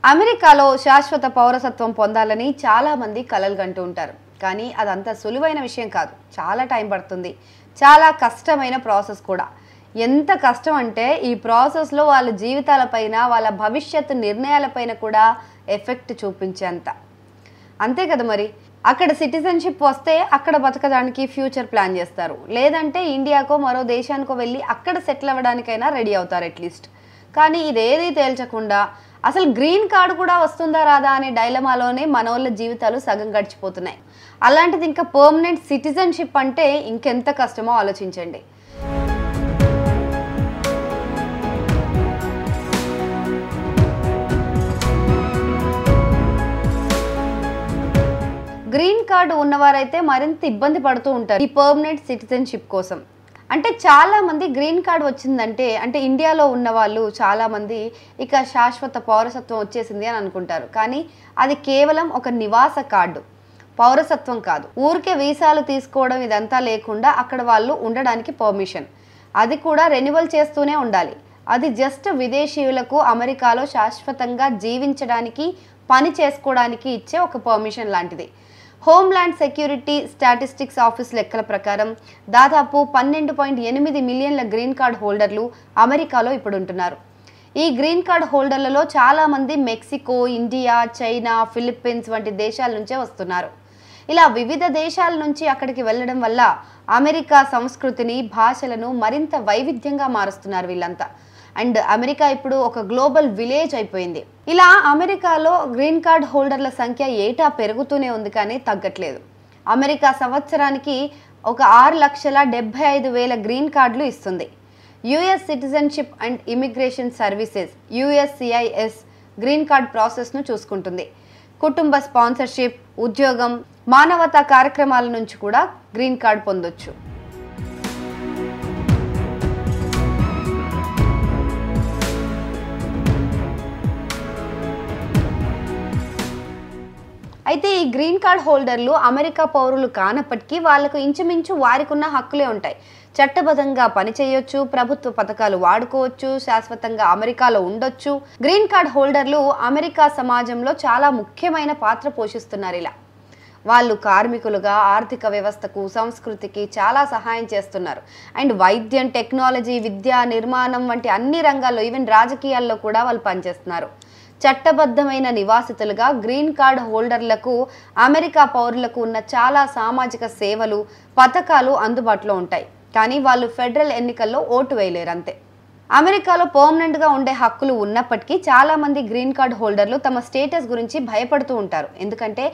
అమెరికాలో శాశ్వత పౌరసత్వం పొందాలని చాలా మంది కలలు కంటూ ఉంటారు. కానీ అదంత సులువైన విషయం కాదు. చాలా టైం పడుతుంది. చాలా కష్టమైన ప్రాసెస్ కూడా. ఎంత కష్టం అంటే ఈ ప్రాసెస్లో వాళ్ళ జీవితాలపైన, వాళ్ళ భవిష్యత్తు నిర్ణయాలపైన కూడా ఎఫెక్ట్ చూపించేంత. అంతే కదా మరి. అక్కడ సిటిజన్షిప్ వస్తే అక్కడ బతకడానికి ఫ్యూచర్ ప్లాన్ చేస్తారు. లేదంటే ఇండియాకో మరో దేశానికో వెళ్ళి అక్కడ సెటిల్ అవ్వడానికైనా రెడీ అవుతారు అట్లీస్ట్. కానీ ఇదేది తేల్చకుండా అసలు గ్రీన్ కార్డు కూడా వస్తుందా రాదా అనే డైలమాలోనే మనోళ్ళ జీవితాలు సగం గడిచిపోతున్నాయి. అలాంటిది ఇంకా పర్మనెంట్ సిటిజన్షిప్ అంటే ఇంకెంత కష్టమో ఆలోచించండి. గ్రీన్ కార్డు ఉన్నవారైతే మరింత ఇబ్బంది పడుతూ ఉంటారు ఈ పర్మనెంట్ సిటిజన్షిప్ కోసం. అంటే చాలామంది గ్రీన్ కార్డు వచ్చిందంటే ఇండియాలో ఉన్న వాళ్ళు చాలామంది ఇక శాశ్వత పౌరసత్వం వచ్చేసింది అని అనుకుంటారు. కానీ అది కేవలం ఒక నివాస కార్డు, పౌరసత్వం కాదు. ఊరికే వీసాలు తీసుకోవడం ఇదంతా లేకుండా అక్కడ వాళ్ళు ఉండడానికి పర్మిషన్. అది కూడా రెన్యువల్ చేస్తూనే ఉండాలి. అది జస్ట్ విదేశీయులకు అమెరికాలో శాశ్వతంగా జీవించడానికి, పని చేసుకోవడానికి ఇచ్చే ఒక పర్మిషన్ లాంటిది. హోమ్ల్యాండ్ సెక్యూరిటీ స్టాటిస్టిక్స్ ఆఫీస్ లెక్కల ప్రకారం దాదాపు 12.8 మిలియన్ల గ్రీన్ కార్డ్ హోల్డర్లు అమెరికాలో ఇప్పుడు ఉంటున్నారు. ఈ గ్రీన్ కార్డ్ హోల్డర్లలో చాలామంది మెక్సికో, ఇండియా, చైనా, ఫిలిప్పీన్స్ వంటి దేశాల నుంచే వస్తున్నారు. ఇలా వివిధ దేశాల నుంచి అక్కడికి వెళ్ళడం వల్ల అమెరికా సంస్కృతిని, భాషలను మరింత వైవిధ్యంగా మారుస్తున్నారు వీళ్ళంతా. అండ్ అమెరికా ఇప్పుడు ఒక గ్లోబల్ విలేజ్ అయిపోయింది. ఇలా అమెరికాలో గ్రీన్ కార్డ్ హోల్డర్ల సంఖ్య ఏటా పెరుగుతూనే ఉంది కానీ తగ్గట్లేదు. అమెరికా సంవత్సరానికి ఒక 6,75,000 గ్రీన్ కార్డులు ఇస్తుంది. US citizenship and immigration services USCIS green card ప్రాసెస్ను చూసుకుంటుంది. కుటుంబ స్పాన్సర్షిప్, ఉద్యోగం, మానవతా కార్యక్రమాల నుంచి కూడా గ్రీన్ కార్డ్ పొందొచ్చు. అయితే ఈ గ్రీన్ కార్డ్ హోల్డర్లు అమెరికా పౌరులు కానప్పటికీ వాళ్లకు ఇంచుమించు వారికున్న హక్కులే ఉంటాయి. చట్టబద్ధంగా పనిచేయొచ్చు, ప్రభుత్వ పథకాలు వాడుకోవచ్చు, శాశ్వతంగా అమెరికాలో ఉండొచ్చు. గ్రీన్ కార్డ్ హోల్డర్లు అమెరికా సమాజంలో చాలా ముఖ్యమైన పాత్ర పోషిస్తున్నారు. ఇలా వాళ్ళు కార్మికులుగా ఆర్థిక వ్యవస్థకు, సంస్కృతికి చాలా సహాయం చేస్తున్నారు. అండ్ వైద్యం, టెక్నాలజీ, విద్య, నిర్మాణం వంటి అన్ని రంగాల్లో, ఈవెన్ రాజకీయాల్లో కూడా వాళ్ళు పనిచేస్తున్నారు. చట్టబద్ధమైన నివాసితులుగా గ్రీన్ కార్డ్ హోల్డర్లకు అమెరికా పౌరులకు ఉన్న చాలా సామాజిక సేవలు, పథకాలు అందుబాటులో ఉంటాయి. కానీ వాళ్ళు ఫెడరల్ ఎన్నికల్లో ఓటు వేయలేరు అంతే. అమెరికాలో పర్మనెంట్గా ఉండే హక్కులు ఉన్నప్పటికీ చాలామంది గ్రీన్ కార్డ్ హోల్డర్లు తమ స్టేటస్ గురించి భయపడుతూ ఉంటారు. ఎందుకంటే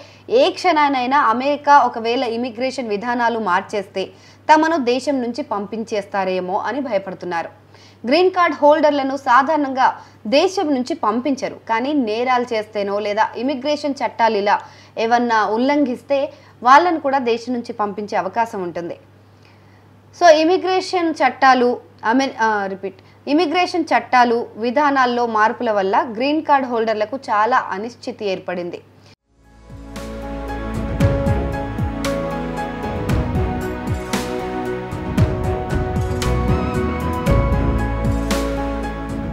ఏ క్షణానైనా అమెరికా ఒకవేళ ఇమిగ్రేషన్ విధానాలు మార్చేస్తే తమను దేశం నుంచి పంపించేస్తారేమో అని భయపడుతున్నారు. గ్రీన్ కార్డ్ హోల్డర్లను సాధారణంగా దేశం నుంచి పంపించరు. కానీ నేరాలు చేస్తేనో లేదా ఇమిగ్రేషన్ చట్టాలు ఇలా ఏమన్నా ఉల్లంఘిస్తే వాళ్ళను కూడా దేశం నుంచి పంపించే అవకాశం ఉంటుంది. సో ఇమిగ్రేషన్ చట్టాలు, విధానాల్లో మార్పుల వల్ల గ్రీన్ కార్డ్ హోల్డర్లకు చాలా అనిశ్చితి ఏర్పడింది.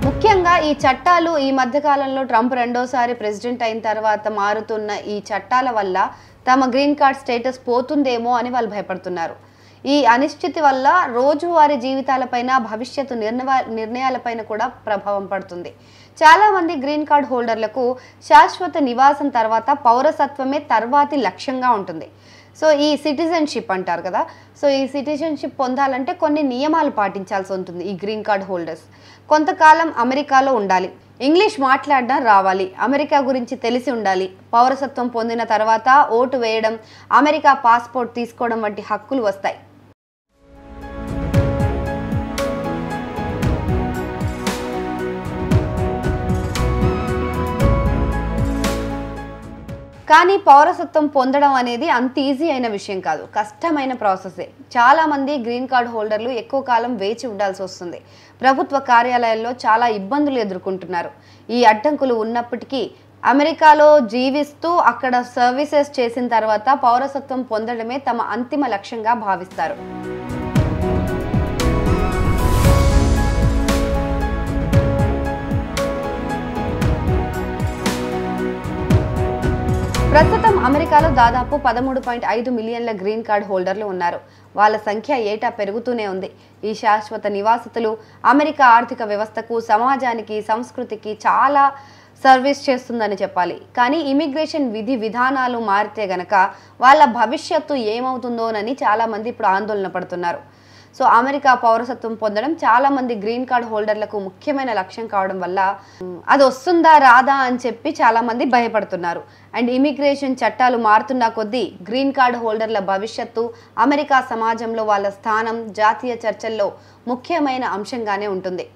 ముఖ్యంగా ఈ చట్టాలు ఈ మధ్యకాలంలో ట్రంప్ రెండోసారి ప్రెసిడెంట్ అయిన తర్వాత మారుతున్న ఈ చట్టాల వల్ల తమ గ్రీన్ కార్డ్ స్టేటస్ పోతుందేమో అని వాళ్ళు భయపడుతున్నారు. ఈ అనిశ్చితి వల్ల రోజువారీ జీవితాలపైన, భవిష్యత్తు నిర్ణయాలపైన కూడా ప్రభావం పడుతుంది. చాలామంది గ్రీన్ కార్డ్ హోల్డర్లకు శాశ్వత నివాసం తర్వాత పౌరసత్వమే తర్వాతి లక్ష్యంగా ఉంటుంది. సో ఈ సిటిజన్షిప్ అంటారు కదా, సో ఈ సిటిజన్షిప్ పొందాలంటే కొన్ని నియమాలు పాటించాల్సి ఉంటుంది. ఈ గ్రీన్ కార్డ్ హోల్డర్స్ కొంతకాలం అమెరికాలో ఉండాలి, ఇంగ్లీష్ మాట్లాడడం రావాలి, అమెరికా గురించి తెలిసి ఉండాలి, పౌరసత్వం పొందిన తర్వాత ఓటు వేయడం, అమెరికా పాస్పోర్ట్ తీసుకోవడం వంటి హక్కులు వస్తాయి. కానీ పౌరసత్వం పొందడం అనేది అంత ఈజీ అయిన విషయం కాదు, కష్టమైన ప్రాసెసే. చాలామంది గ్రీన్ కార్డ్ హోల్డర్లు ఎక్కువ కాలం వేచి ఉండాల్సి వస్తుంది. ప్రభుత్వ కార్యాలయాల్లో చాలా ఇబ్బందులు ఎదుర్కొంటున్నారు. ఈ అడ్డంకులు ఉన్నప్పటికీ అమెరికాలో జీవిస్తూ అక్కడ సర్వీసెస్ చేసిన తర్వాత పౌరసత్వం పొందడమే తమ అంతిమ లక్ష్యంగా భావిస్తారు. ప్రస్తుతం అమెరికాలో దాదాపు 13.5 మిలియన్ల గ్రీన్ కార్డ్ హోల్డర్లు ఉన్నారు. వాళ్ళ సంఖ్య ఏటా పెరుగుతూనే ఉంది. ఈ శాశ్వత నివాసితులు అమెరికా ఆర్థిక వ్యవస్థకు, సమాజానికి, సంస్కృతికి చాలా సర్వీస్ చేస్తుందని చెప్పాలి. కానీ ఇమిగ్రేషన్ విధి విధానాలు మారితే గనక వాళ్ళ భవిష్యత్తు ఏమవుతుందోనని చాలామంది ఇప్పుడు ఆందోళన పడుతున్నారు. సో అమెరికా పౌరసత్వం పొందడం చాలామంది గ్రీన్ కార్డ్ హోల్డర్లకు ముఖ్యమైన లక్ష్యం కావడం వల్ల అది వస్తుందా రాదా అని చెప్పి చాలామంది భయపడుతున్నారు. అండ్ ఇమిగ్రేషన్ చట్టాలు మారుతున్న కొద్దీ గ్రీన్ కార్డ్ హోల్డర్ల భవిష్యత్తు, అమెరికా సమాజంలో వాళ్ళ స్థానం జాతీయ చర్చల్లో ముఖ్యమైన అంశంగానే ఉంటుంది.